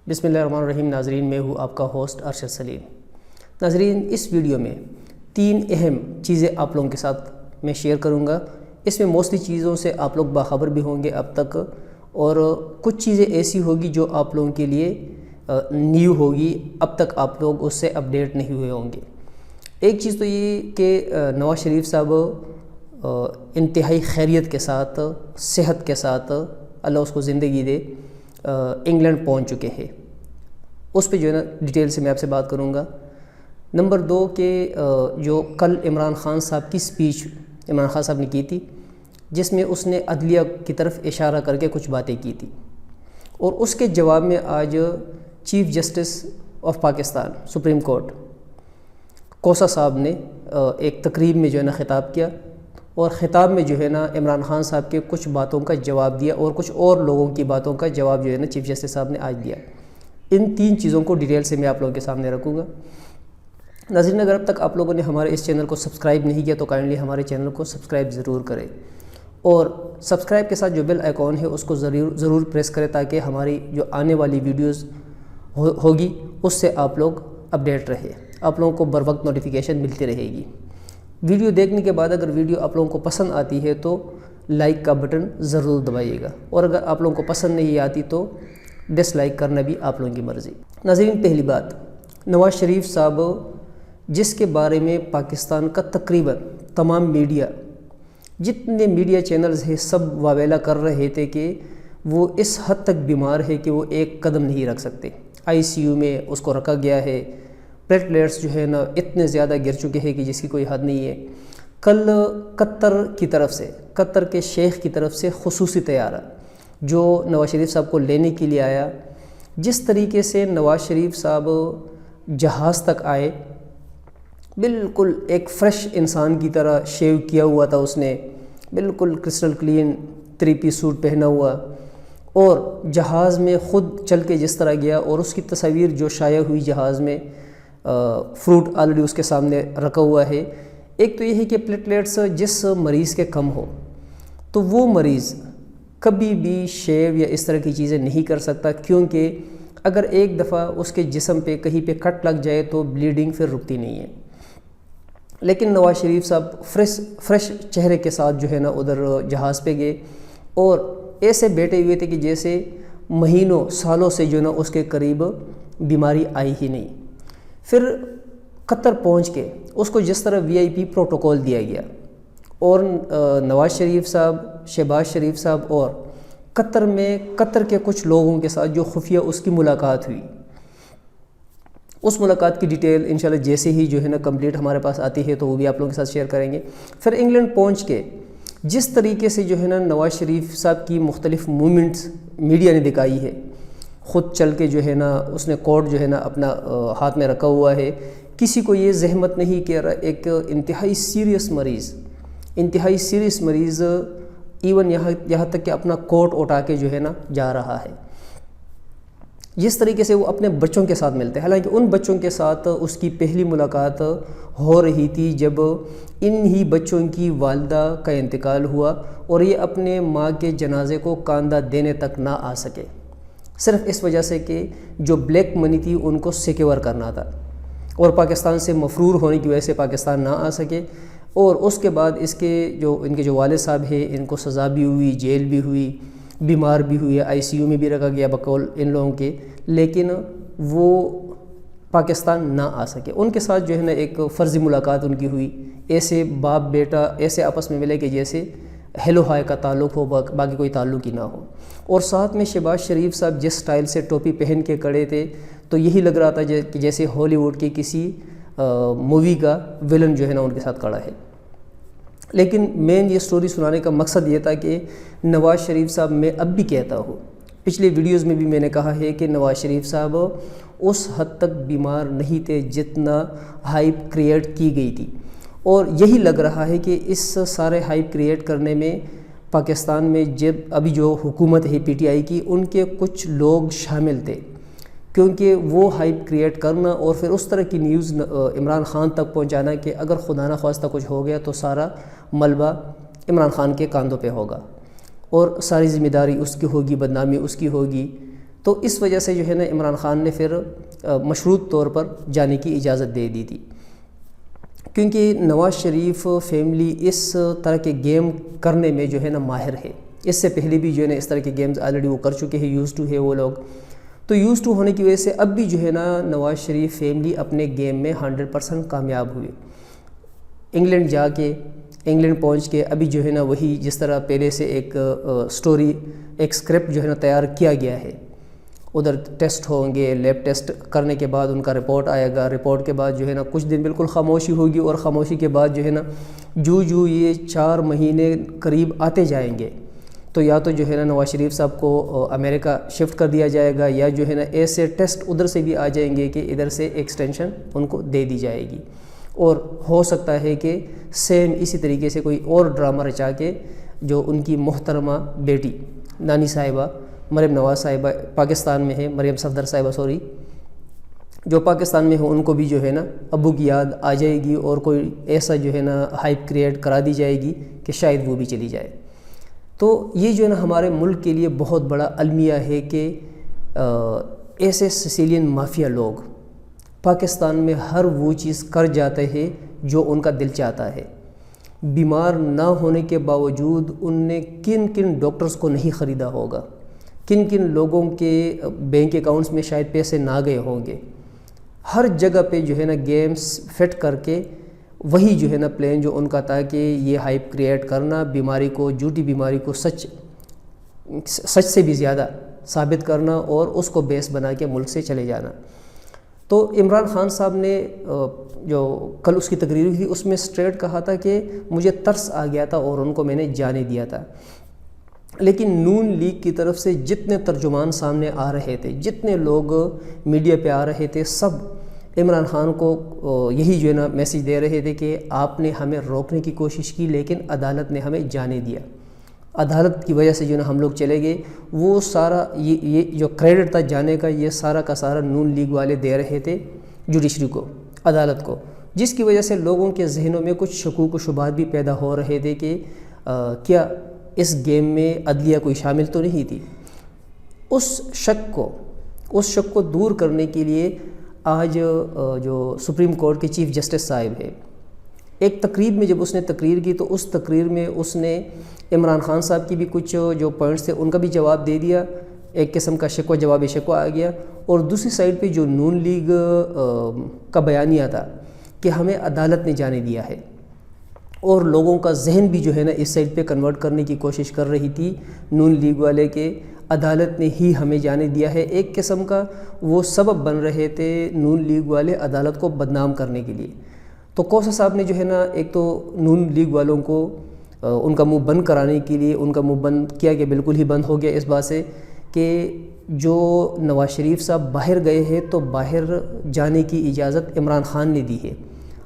بسم اللہ الرحمن الرحیم۔ ناظرین، میں ہوں آپ کا ہوسٹ ارشد سلیم۔ ناظرین، اس ویڈیو میں 3 اہم چیزیں آپ لوگوں کے ساتھ میں شیئر کروں گا۔ اس میں موسٹلی چیزوں سے آپ لوگ باخبر بھی ہوں گے اب تک، اور کچھ چیزیں ایسی ہوگی جو آپ لوگوں کے لیے نیو ہوگی، اب تک آپ لوگ اس سے اپڈیٹ نہیں ہوئے ہوں گے۔ ایک چیز تو یہ کہ نواز شریف صاحب انتہائی خیریت کے ساتھ، صحت کے ساتھ، اللہ اس کو زندگی دے، انگلینڈ پہنچ چکے ہیں۔ اس پہ جو ہے نا ڈیٹیل سے میں آپ سے بات کروں گا۔ نمبر 2 کہ جو کل عمران خان صاحب کی سپیچ عمران خان صاحب نے کی تھی، جس میں اس نے عدلیہ کی طرف اشارہ کر کے کچھ باتیں کی تھی، اور اس کے جواب میں آج chief justice of Pakistan supreme court Khosa صاحب نے ایک تقریب میں جو ہے نا خطاب کیا، اور خطاب میں جو ہے نا عمران خان صاحب کے کچھ باتوں کا جواب دیا، اور کچھ اور لوگوں کی باتوں کا جواب جو ہے نا چیف جسٹس صاحب نے آج دیا۔ ان 3 چیزوں کو ڈیٹیل سے میں آپ لوگوں کے سامنے رکھوں گا۔ ناظرین، اگر اب تک آپ لوگوں نے ہمارے اس چینل کو سبسکرائب نہیں کیا تو کائنڈلی ہمارے چینل کو سبسکرائب ضرور کریں، اور سبسکرائب کے ساتھ جو بیل آئیکن ہے اس کو ضرور پریس کریں، تاکہ ہماری جو آنے والی ویڈیوز ہوگی اس سے آپ لوگ اپڈیٹ رہے، آپ لوگوں کو بر وقت نوٹیفیکیشن ملتی رہے گی۔ ویڈیو دیکھنے کے بعد اگر ویڈیو آپ لوگوں کو پسند آتی ہے تو لائک کا بٹن ضرور دبائیے گا، اور اگر آپ لوگوں کو پسند نہیں آتی تو ڈس لائک کرنا بھی آپ لوگوں کی مرضی۔ ناظرین، پہلی بات، نواز شریف صاحب جس کے بارے میں پاکستان کا تقریباً تمام میڈیا، جتنے میڈیا چینلز ہیں، سب واویلا کر رہے تھے کہ وہ اس حد تک بیمار ہے کہ وہ ایک قدم نہیں رکھ سکتے۔ ICU میں اس کو رکھا گیا ہے، پلیٹلیٹس جو ہے نا اتنے زیادہ گر چکے ہیں کہ جس کی کوئی حد نہیں ہے۔ کل قطر کے شیخ کی طرف سے خصوصی طیارہ جو نواز شریف صاحب کو لینے کے لیے آیا، جس طریقے سے نواز شریف صاحب جہاز تک آئے، بالکل ایک فریش انسان کی طرح شیو کیا ہوا تھا، اس نے بالکل کرسٹل کلین 3 پیس سوٹ پہنا ہوا، اور جہاز میں خود چل کے جس طرح گیا، اور اس کی تصاویر جو شائع ہوئی جہاز میں، فروٹ آلریڈی اس کے سامنے رکھا ہوا ہے۔ ایک تو یہ ہے کہ پلیٹلیٹس جس مریض کے کم ہو تو وہ مریض کبھی بھی شیو یا اس طرح کی چیزیں نہیں کر سکتا، کیونکہ اگر ایک دفعہ اس کے جسم پہ کہیں پہ کٹ لگ جائے تو بلیڈنگ پھر رکتی نہیں ہے۔ لیکن نواز شریف صاحب فریش چہرے کے ساتھ جو ہے نا ادھر جہاز پہ گئے، اور ایسے بیٹھے ہوئے تھے کہ جیسے مہینوں سالوں سے جو ہے نا اس کے قریب بیماری آئی ہی نہیں۔ پھر قطر پہنچ کے اس کو جس طرح VIP پروٹوکول دیا گیا، اور نواز شریف صاحب، شہباز شریف صاحب اور قطر کے کچھ لوگوں کے ساتھ جو خفیہ اس کی ملاقات ہوئی، اس ملاقات کی ڈیٹیل انشاءاللہ جیسے ہی جو ہے نا کمپلیٹ ہمارے پاس آتی ہے تو وہ بھی آپ لوگوں کے ساتھ شیئر کریں گے۔ پھر انگلینڈ پہنچ کے جس طریقے سے جو ہے نا نواز شریف صاحب کی مختلف موومنٹس میڈیا نے دکھائی ہے، خود چل کے جو ہے نا اس نے کوٹ جو ہے نا اپنا ہاتھ میں رکھا ہوا ہے، کسی کو یہ زحمت نہیں کہ ایک انتہائی سیریس مریض ایون یہاں تک کہ اپنا کوٹ اٹھا کے جو ہے نا جا رہا ہے، جس طریقے سے وہ اپنے بچوں کے ساتھ ملتے ہیں۔ حالانکہ ان بچوں کے ساتھ اس کی پہلی ملاقات ہو رہی تھی جب ان ہی بچوں کی والدہ کا انتقال ہوا، اور یہ اپنے ماں کے جنازے کو کاندھا دینے تک نہ آ سکے، صرف اس وجہ سے کہ جو بلیک منی تھی ان کو سیکیور کرنا تھا، اور پاکستان سے مفرور ہونے کی وجہ سے پاکستان نہ آ سکے۔ اور اس کے بعد ان کے جو والد صاحب ہیں، ان کو سزا بھی ہوئی، جیل بھی ہوئی، بیمار بھی ہوئی، ICU میں بھی رکھا گیا بقول ان لوگوں کے، لیکن وہ پاکستان نہ آ سکے۔ ان کے ساتھ جو ہے نا ایک فرضی ملاقات ان کی ہوئی، ایسے باپ بیٹا ایسے آپس میں ملے کہ جیسے ہیلو ہائی کا تعلق ہو، باقی کوئی تعلق ہی نہ ہو۔ اور ساتھ میں شہباز شریف صاحب جس سٹائل سے ٹوپی پہن کے کھڑے تھے تو یہی لگ رہا تھا کہ جیسے ہالی ووڈ کی کسی مووی کا ویلن جو ہے نا ان کے ساتھ کھڑا ہے۔ لیکن مین یہ سٹوری سنانے کا مقصد یہ تھا کہ نواز شریف صاحب، میں اب بھی کہتا ہوں، پچھلے ویڈیوز میں بھی میں نے کہا ہے کہ نواز شریف صاحب اس حد تک بیمار نہیں تھے جتنا ہائپ کریٹ کی گئی تھی، اور یہی لگ رہا ہے کہ اس سارے ہائپ کریٹ کرنے میں پاکستان میں جب ابھی جو حکومت ہے PTI کی، ان کے کچھ لوگ شامل تھے، کیونکہ وہ ہائپ کریٹ کرنا اور پھر اس طرح کی نیوز عمران خان تک پہنچانا کہ اگر خدا نہ خواستہ کچھ ہو گیا تو سارا ملبہ عمران خان کے کاندھوں پہ ہوگا، اور ساری ذمہ داری اس کی ہوگی، بدنامی اس کی ہوگی۔ تو اس وجہ سے جو ہے نا عمران خان نے پھر مشروط طور پر جانے کی اجازت دے دی تھی، کیونکہ نواز شریف فیملی اس طرح کے گیم کرنے میں جو ہے نا ماہر ہے۔ اس سے پہلے بھی جو ہے نا اس طرح کے گیمز آلریڈی وہ کر چکے ہیں، یوز ٹو ہے وہ لوگ۔ تو یوز ٹو ہونے کی وجہ سے اب بھی جو ہے نا نواز شریف فیملی اپنے گیم میں 100% کامیاب ہوئے۔ انگلینڈ جا کے، انگلینڈ پہنچ کے ابھی جو ہے نا وہی جس طرح پہلے سے ایک سٹوری، ایک اسکرپٹ جو ہے نا تیار کیا گیا ہے، ادھر ٹیسٹ ہوں گے، لیب ٹیسٹ کرنے کے بعد ان کا رپورٹ آئے گا، رپورٹ کے بعد جو ہے نا کچھ دن بالکل خاموشی ہوگی، اور خاموشی کے بعد جو ہے نا جو یہ 4 مہینے قریب آتے جائیں گے تو یا تو جو ہے نا نواز شریف صاحب کو امریکہ شفٹ کر دیا جائے گا، یا جو ہے نا ایسے ٹیسٹ ادھر سے بھی آ جائیں گے کہ ادھر سے ایکسٹینشن ان کو دے دی جائے گی، اور ہو سکتا ہے کہ سیم اسی طریقے سے کوئی اور ڈرامہ رچا کے جو ان کی محترمہ بیٹی نانی صاحبہ مریم نواز صاحبہ پاکستان میں ہے، مریم صفدر صاحبہ جو پاکستان میں ہو، ان کو بھی جو ہے نا ابو کی یاد آ جائے گی، اور کوئی ایسا جو ہے نا ہائپ کریٹ کرا دی جائے گی کہ شاید وہ بھی چلی جائے۔ تو یہ جو ہے نا ہمارے ملک کے لیے بہت بڑا المیہ ہے کہ ایسے سسیلین مافیا لوگ پاکستان میں ہر وہ چیز کر جاتے ہیں جو ان کا دل چاہتا ہے۔ بیمار نہ ہونے کے باوجود ان نے کن کن ڈاکٹرز کو نہیں خریدا ہوگا، کن کن لوگوں کے بینک اکاؤنٹس میں شاید پیسے نہ گئے ہوں گے، ہر جگہ پہ جو ہے نا گیمز فٹ کر کے وہی جو ہے نا پلان جو ان کا تھا کہ یہ ہائپ کریٹ کرنا، بیماری کو، جھوٹی بیماری کو سچ سے بھی زیادہ ثابت کرنا، اور اس کو بیس بنا کے ملک سے چلے جانا۔ تو عمران خان صاحب نے جو کل اس کی تقریر ہوئی اس میں اسٹریٹ کہا تھا کہ مجھے ترس آ گیا تھا اور ان کو میں نے جانے دیا تھا، لیکن نون لیگ کی طرف سے جتنے ترجمان سامنے آ رہے تھے، جتنے لوگ میڈیا پہ آ رہے تھے، سب عمران خان کو یہی جو ہے نا میسیج دے رہے تھے کہ آپ نے ہمیں روکنے کی کوشش کی لیکن عدالت نے ہمیں جانے دیا، عدالت کی وجہ سے جو ہے نا ہم لوگ چلے گئے۔ وہ سارا یہ جو کریڈٹ تھا جانے کا، یہ سارا کا سارا نون لیگ والے دے رہے تھے جوڈیشری کو، عدالت کو، جس کی وجہ سے لوگوں کے ذہنوں میں کچھ شکوک و شبہات بھی پیدا ہو رہے تھے کہ کیا اس گیم میں عدلیہ کوئی شامل تو نہیں تھی۔ اس شک کو دور کرنے کے لیے آج جو سپریم کورٹ کے چیف جسٹس صاحب ہے، ایک تقریب میں جب اس نے تقریر کی تو اس تقریر میں اس نے عمران خان صاحب کی بھی کچھ جو پوائنٹس تھے ان کا بھی جواب دے دیا، ایک قسم کا شکوہ جواب شکوہ آ گیا، اور دوسری سائڈ پہ جو نون لیگ کا بیانیہ تھا کہ ہمیں عدالت نے جانے دیا ہے، اور لوگوں کا ذہن بھی جو ہے نا اس سائڈ پہ کنورٹ کرنے کی کوشش کر رہی تھی نون لیگ والے کہ عدالت نے ہی ہمیں جانے دیا ہے۔ ایک قسم کا وہ سبب بن رہے تھے نون لیگ والے عدالت کو بدنام کرنے کے لیے۔ تو کوثر صاحب نے جو ہے نا ایک تو نون لیگ والوں کو ان کا منہ بند کرانے کے لیے ان کا منہ بند کیا کہ بالکل ہی بند ہو گیا اس بات سے کہ جو نواز شریف صاحب باہر گئے ہیں تو باہر جانے کی اجازت عمران خان نے دی ہے،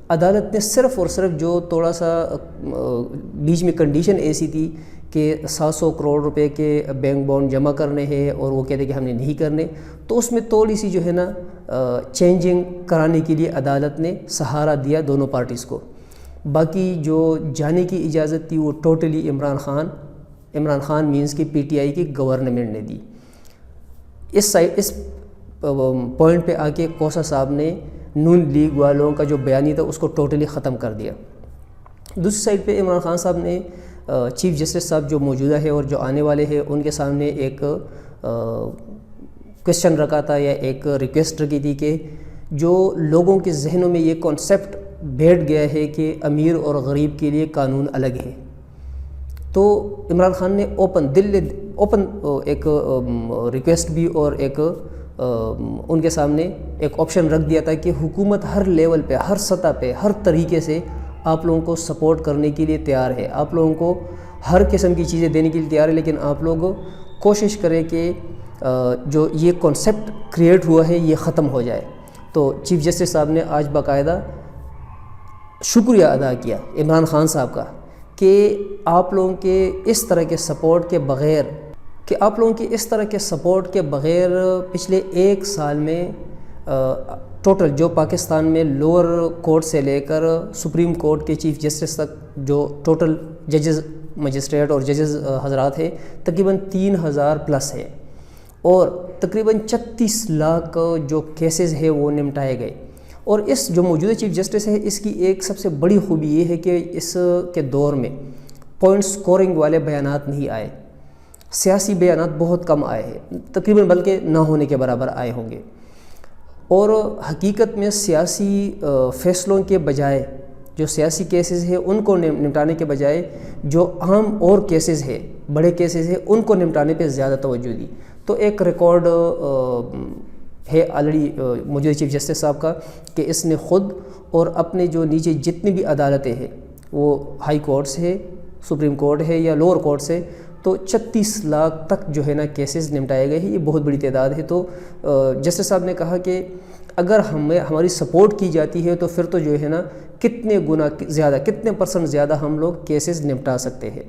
عدالت نے صرف اور صرف جو تھوڑا سا بیچ میں کنڈیشن ایسی تھی کہ 700 کروڑ روپے کے بینک بانڈ جمع کرنے ہیں اور وہ کہتے کہ ہم نے نہیں کرنے، تو اس میں تھوڑی سی جو ہے نا چینجنگ کرانے کے لیے عدالت نے سہارا دیا دونوں پارٹیز کو۔ باقی جو جانے کی اجازت تھی وہ ٹوٹلی عمران خان مینز کی پی ٹی آئی کی گورنمنٹ نے دی۔ اس پوائنٹ پہ آ کے کوثر صاحب نے نون لیگ والوں کا جو بیانی تھا اس کو ٹوٹلی ختم کر دیا۔ دوسری سائڈ پہ عمران خان صاحب نے چیف جسٹس صاحب جو موجودہ ہے اور جو آنے والے ہیں ان کے سامنے ایک کویسچن رکھا تھا یا ایک ریکویسٹ رکھی تھی کہ جو لوگوں کے ذہنوں میں یہ کانسیپٹ بیٹھ گیا ہے کہ امیر اور غریب کے لیے قانون الگ ہے، تو عمران خان نے اوپن ایک ریکویسٹ بھی اور ایک ان کے سامنے ایک آپشن رکھ دیا تھا کہ حکومت ہر لیول پہ، ہر سطح پہ، ہر طریقے سے آپ لوگوں کو سپورٹ کرنے کے لیے تیار ہے، آپ لوگوں کو ہر قسم کی چیزیں دینے کے لیے تیار ہے، لیکن آپ لوگ کوشش کریں کہ جو یہ کانسیپٹ کریٹ ہوا ہے یہ ختم ہو جائے۔ تو چیف جسٹس صاحب نے آج باقاعدہ شکریہ ادا کیا عمران خان صاحب کا کہ آپ لوگوں کے اس طرح کے سپورٹ کے بغیر پچھلے 1 سال میں ٹوٹل جو پاکستان میں لوور کورٹ سے لے کر سپریم کورٹ کے چیف جسٹس تک جو ٹوٹل ججز مجسٹریٹ اور ججز حضرات ہیں تقریباً 3000 پلس ہے، اور تقریباً 36 لاکھ جو کیسز ہے وہ نمٹائے گئے۔ اور اس جو موجودہ چیف جسٹس ہے اس کی ایک سب سے بڑی خوبی یہ ہے کہ اس کے دور میں پوائنٹ سکورنگ والے بیانات نہیں آئے، سیاسی بیانات بہت کم آئے ہیں، تقریباً بلکہ نہ ہونے کے برابر آئے ہوں گے۔ اور حقیقت میں سیاسی فیصلوں کے بجائے، جو سیاسی کیسز ہے ان کو نمٹانے کے بجائے جو عام اور کیسز ہے، بڑے کیسز ہے، ان کو نمٹانے پہ زیادہ توجہ دی۔ تو ایک ریکارڈ ہے آلریڈی موجودہ چیف جسٹس صاحب کا کہ اس نے خود اور اپنے جو نیچے جتنی بھی عدالتیں ہیں، وہ ہائی کورٹس ہے، سپریم کورٹ ہے یا لوور کورٹس ہے، تو 36 لاکھ تک جو ہے نا کیسز نمٹائے گئے ہیں۔ یہ بہت بڑی تعداد ہے۔ تو جسٹس صاحب نے کہا کہ اگر ہماری سپورٹ کی جاتی ہے تو پھر تو جو ہے نا کتنے گنا زیادہ، کتنے % زیادہ ہم لوگ کیسز نمٹا سکتے ہیں۔